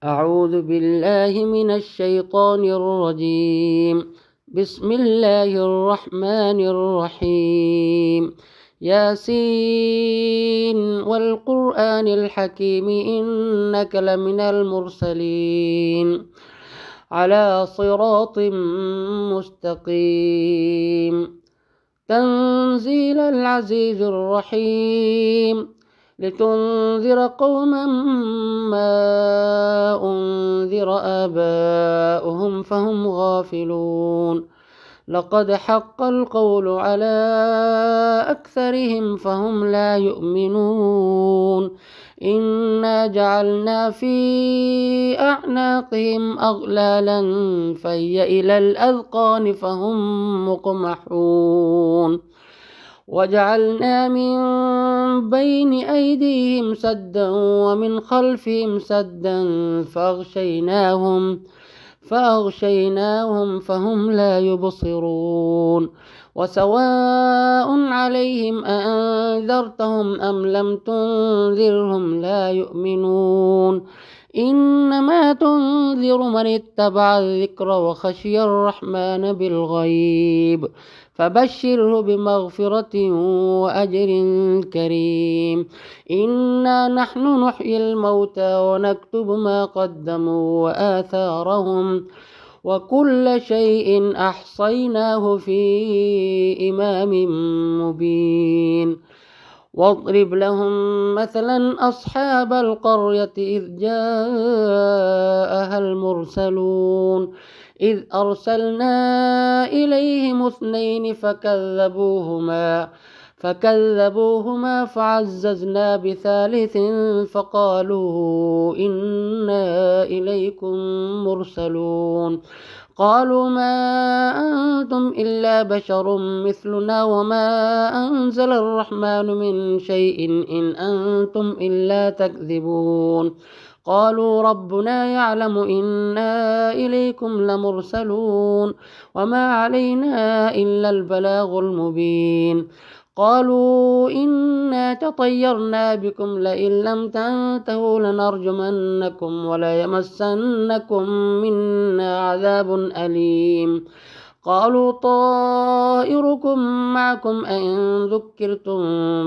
أعوذ بالله من الشيطان الرجيم. بسم الله الرحمن الرحيم. ياسين والقرآن الحكيم إنك لمن المرسلين على صراط مستقيم. تنزيل العزيز الرحيم. لتنذر قوما ما أنذر آباؤهم فهم غافلون. لقد حق القول على أكثرهم فهم لا يؤمنون. إنا جعلنا في أعناقهم أغلالا فهي إلى الأذقان فهم مقمحون. وجعلنا من بين أيديهم سدا ومن خلفهم سدا فأغشيناهم فهم لا يبصرون. وسواء عليهم أأنذرتهم أم لم تنذرهم لا يؤمنون. إنما تنذر من اتبع الذكر وخشي الرحمن بالغيب فبشره بمغفرة وأجر كريم. إنا نحن نحيي الموتى ونكتب ما قدموا وآثارهم وكل شيء أحصيناه في إمام مبين. واضرب لهم مثلا أصحاب القرية إذ جاءها المرسلون إذ أرسلنا إليهم اثنين فكذبوهما فعززنا بثالث فقالوا إنا إليكم مرسلون. قالوا ما أنتم إلا بشر مثلنا وما أنزل الرحمن من شيء إن أنتم إلا تكذبون. قالوا ربنا يعلم إنا إليكم لمرسلون وما علينا إلا البلاغ المبين. قالوا إنا تطيرنا بكم لئن لم تنتهوا لنرجمنكم وليمسنكم منا عذاب أليم. قالوا طائركم معكم أئن ذكرتم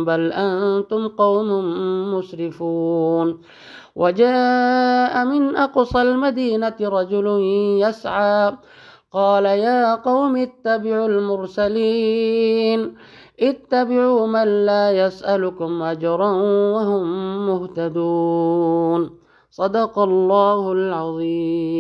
بل أنتم قوم مسرفون. وجاء من أقصى المدينة رجل يسعى قال يا قوم اتبعوا المرسلين اتبعوا من لا يسألكم أجرا وهم مهتدون. صدق الله العظيم.